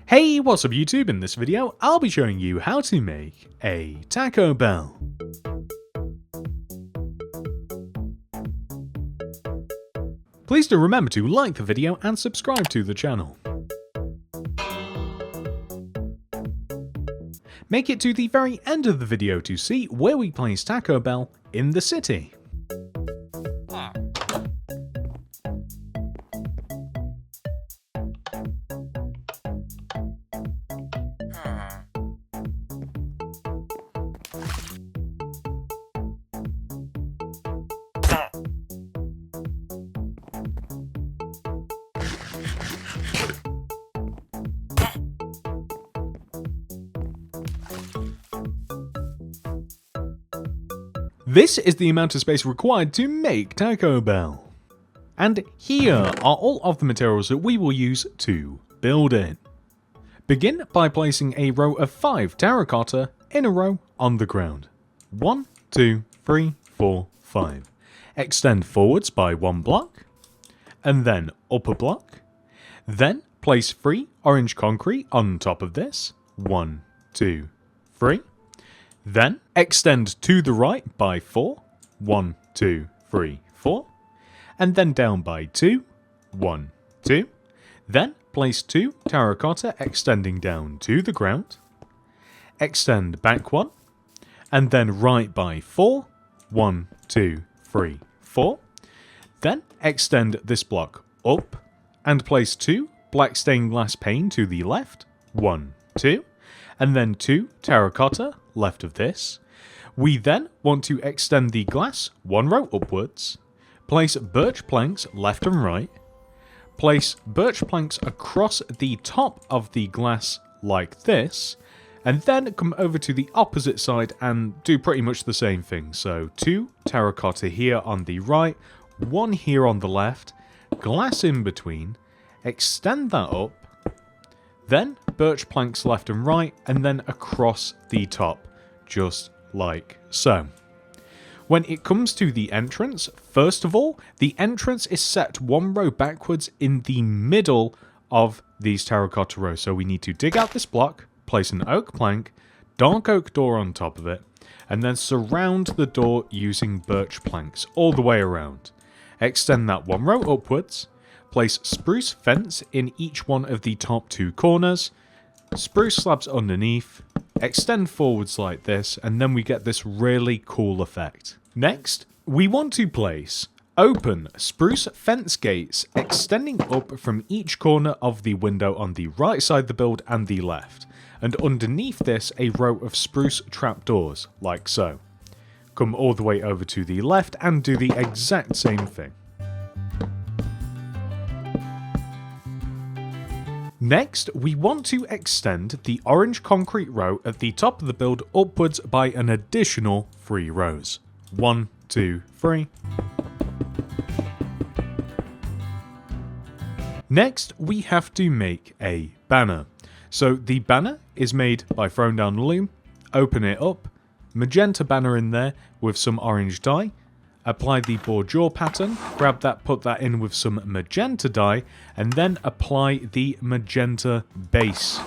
Hey, what's up YouTube? In this video, I'll be showing you how to make a Taco Bell. Please do remember to like the video and subscribe to the channel. Make it to the very end of the video to see where we place Taco Bell in the city. This is the amount of space required to make Taco Bell. And here are all of the materials that we will use to build it. Begin by placing a row of 5 terracotta in a row on the ground. 1, 2, 3, 4, 5. Extend forwards by 1 block, and then up a block. Then place 3 orange concrete on top of this. 1, 2, 3. Then extend to the right by 4. 1, 2, 3, 4. And then down by 2. 1, 2. Then place 2 terracotta extending down to the ground. Extend back 1. And then right by 4. 1, 2, 3, 4. Then extend this block up and place 2 black stained glass pane to the left. 1, 2. And then 2 terracotta left of this. We then want to extend the glass 1 row upwards, place birch planks left and right, place birch planks across the top of the glass like this, and then come over to the opposite side and do pretty much the same thing. So 2 terracotta here on the right, 1 here on the left, glass in between, extend that up, then birch planks left and right, and then across the top, just like so. When it comes to the entrance, first of all, the entrance is set 1 row backwards in the middle of these terracotta rows. So we need to dig out this block, place an oak plank, dark oak door on top of it, and then surround the door using birch planks all the way around. Extend that 1 row upwards, place spruce fence in each one of the top 2 corners, spruce slabs underneath, extend forwards like this, and then we get this really cool effect. Next, we want to place open spruce fence gates extending up from each corner of the window on the right side of the build and the left, and underneath this a row of spruce trapdoors, like so. Come all the way over to the left and do the exact same thing. Next, we want to extend the orange concrete row at the top of the build upwards by an additional 3 rows. 1, 2, 3. Next, we have to make a banner. So the banner is made by throwing down the loom, open it up, magenta banner in there with some orange dye, apply the bordure pattern, grab that, put that in with some magenta dye, and then apply the magenta base.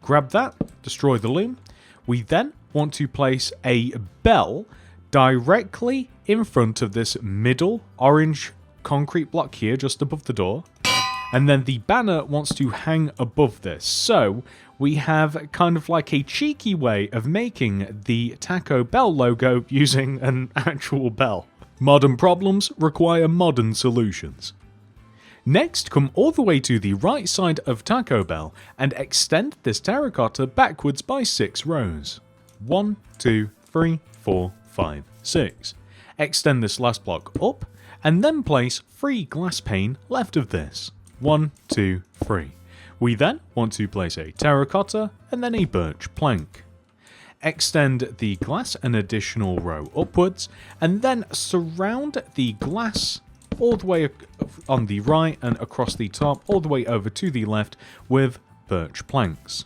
Grab that, destroy the loom. We then want to place a bell directly in front of this middle orange concrete block here, just above the door. And then the banner wants to hang above this. So we have kind of like a cheeky way of making the Taco Bell logo using an actual bell. Modern problems require modern solutions. Next, come all the way to the right side of Taco Bell and extend this terracotta backwards by 6 rows. 1, 2, 3, 4, 5, 6. Extend this last block up and then place 3 glass pane left of this. 1, 2, 3. We then want to place a terracotta and then a birch plank. Extend the glass an additional row upwards, and then surround the glass all the way on the right and across the top, all the way over to the left with birch planks.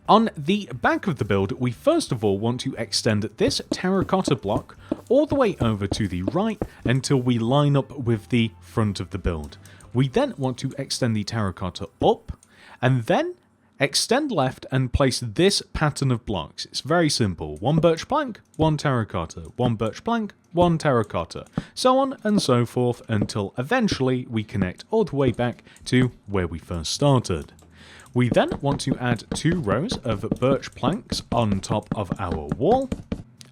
On the back of the build, we first of all want to extend this terracotta block all the way over to the right until we line up with the front of the build. We then want to extend the terracotta up, and then extend left and place this pattern of blocks. It's very simple. One birch plank, one terracotta, one birch plank, one terracotta, so on and so forth until eventually we connect all the way back to where we first started. We then want to add 2 rows of birch planks on top of our wall,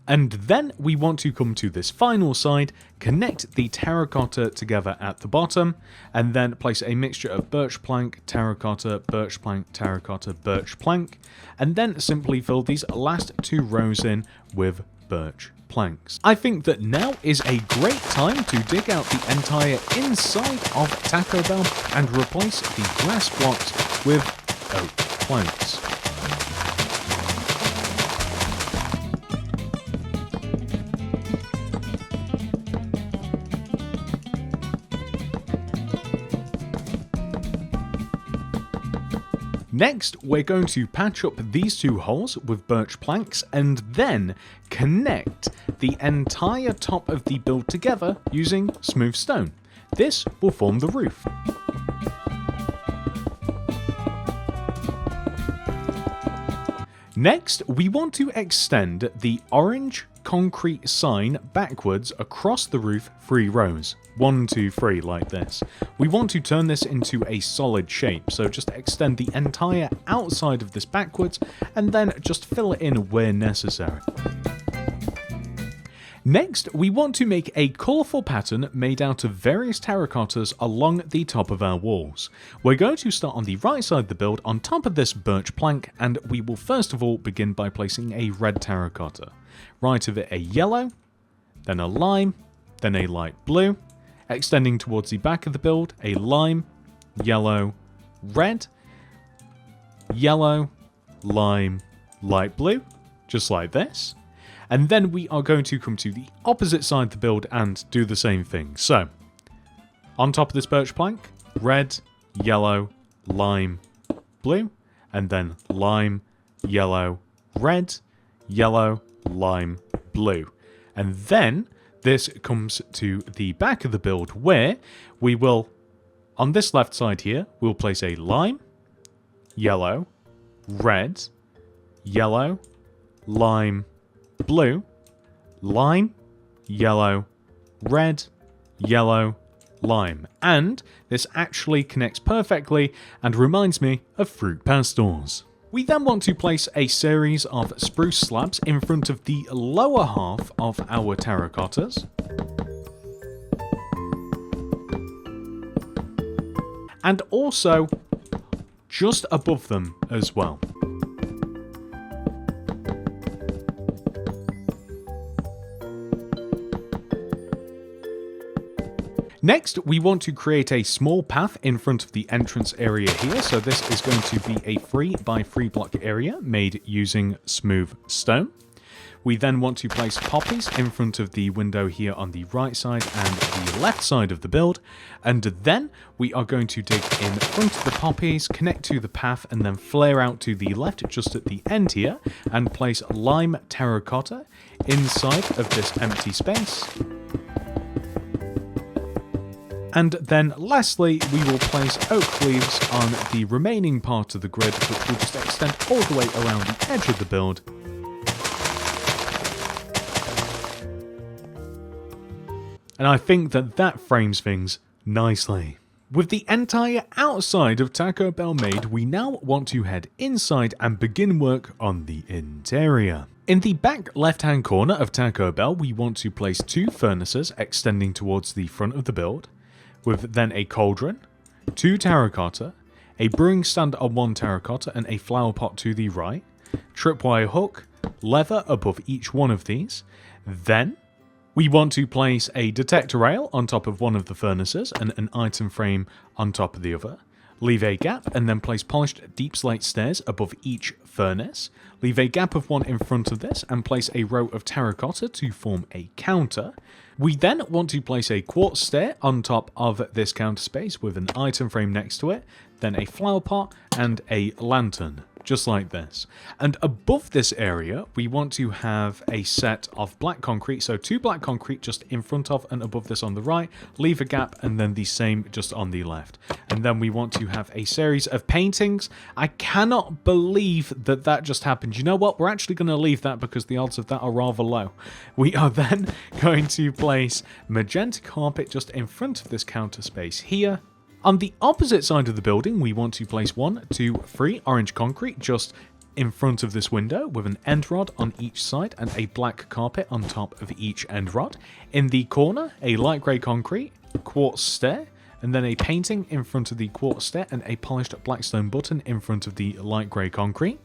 and then we want to come to this final side, connect the terracotta together at the bottom, and then place a mixture of birch plank, terracotta, terracotta, birch plank, and then simply fill these last 2 rows in with birch planks. I think that now is a great time to dig out the entire inside of Taco Bell and replace the glass blocks with oak planks. Next, we're going to patch up these 2 holes with birch planks and then connect the entire top of the build together using smooth stone. This will form the roof. Next, we want to extend the orange concrete sign backwards across the roof 3 rows. 1, 2, 3 like this. We want to turn this into a solid shape, so just extend the entire outside of this backwards and then just fill it in where necessary. Next, we want to make a colourful pattern made out of various terracottas along the top of our walls. We're going to start on the right side of the build on top of this birch plank, and we will first of all begin by placing a red terracotta. Right of it a yellow, then a lime, then a light blue, extending towards the back of the build, a lime, yellow, red, yellow, lime, light blue, just like this. And then we are going to come to the opposite side of the build and do the same thing. So, on top of this birch plank, red, yellow, lime, blue, and then lime, yellow, red, yellow, lime, blue. And then this comes to the back of the build where we will, on this left side here, we'll place a lime, yellow, red, yellow, lime, blue, lime, yellow, red, yellow, lime. And this actually connects perfectly and reminds me of fruit pastels. We then want to place a series of spruce slabs in front of the lower half of our terracottas. And also just above them as well. Next, we want to create a small path in front of the entrance area here. So this is going to be a 3x3 block area made using smooth stone. We then want to place poppies in front of the window here on the right side and the left side of the build. And then we are going to dig in front of the poppies, connect to the path, and then flare out to the left just at the end here and place lime terracotta inside of this empty space. And then lastly, we will place oak leaves on the remaining part of the grid, which will just extend all the way around the edge of the build. And I think that that frames things nicely. With the entire outside of Taco Bell made, we now want to head inside and begin work on the interior. In the back left-hand corner of Taco Bell, we want to place 2 furnaces extending towards the front of the build, with then a cauldron, 2 terracotta, a brewing stand on 1 terracotta and a flower pot to the right, tripwire hook, leather above each one of these. Then we want to place a detector rail on top of one of the furnaces and an item frame on top of the other. Leave a gap and then place polished deep slate stairs above each furnace. Leave a gap of 1 in front of this and place a row of terracotta to form a counter. We then want to place a quartz stair on top of this counter space with an item frame next to it, then a flower pot and a lantern, just like this. And above this area, we want to have a set of black concrete. So 2 black concrete just in front of and above this on the right, leave a gap, and then the same just on the left. And then we want to have a series of paintings. I cannot believe that that just happened. You know what? We're actually going to leave that because the odds of that are rather low. We are then going to place magenta carpet just in front of this counter space here. On the opposite side of the building, we want to place 1, 2, 3 orange concrete just in front of this window with an end rod on each side and a black carpet on top of each end rod. In the corner, a light grey concrete, quartz stair, and then a painting in front of the quartz stair and a polished black stone button in front of the light grey concrete.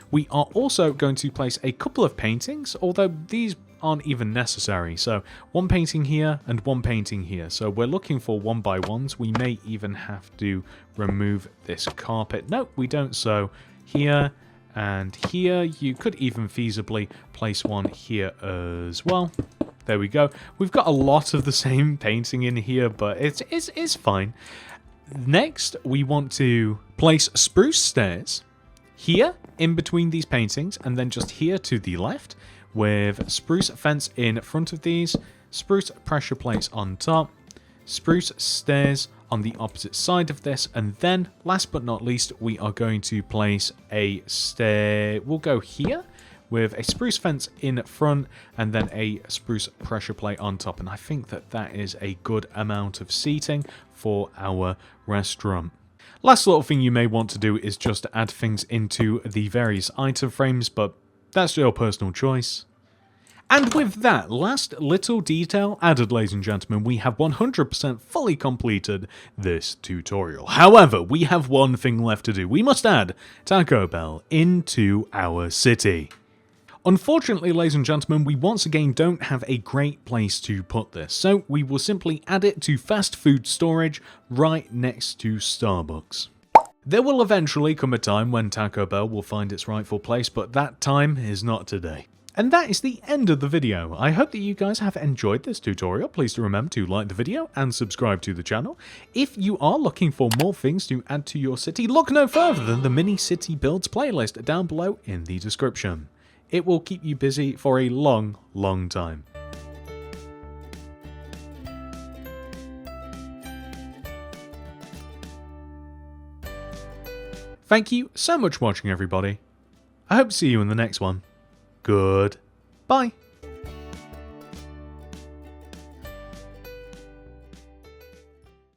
We are also going to place a couple of paintings, although these aren't even necessary. So 1 painting here and 1 painting here. So we're looking for 1x1s. We may even have to remove this carpet. No, we don't. So here and here. You could even feasibly place 1 here as well. There we go. We've got a lot of the same painting in here, but it's fine. Next, we want to place spruce stairs here in between these paintings, and then just here to the left, with spruce fence in front of these, spruce pressure plates on top, spruce stairs on the opposite side of this, and then, last but not least, we are going to place a stair. We'll go here with a spruce fence in front, and then a spruce pressure plate on top, and I think that that is a good amount of seating for our restaurant. Last little thing you may want to do is just add things into the various item frames, but that's your personal choice. And with that last little detail added, ladies and gentlemen, we have 100% fully completed this tutorial. However, we have one thing left to do. We must add Taco Bell into our city. Unfortunately, ladies and gentlemen, we once again don't have a great place to put this, so we will simply add it to fast food storage right next to Starbucks. There will eventually come a time when Taco Bell will find its rightful place, but that time is not today. And that is the end of the video. I hope that you guys have enjoyed this tutorial. Please do remember to like the video and subscribe to the channel. If you are looking for more things to add to your city, look no further than the Mini City Builds playlist down below in the description. It will keep you busy for a long, long time. Thank you so much for watching, everybody. I hope to see you in the next one. Goodbye.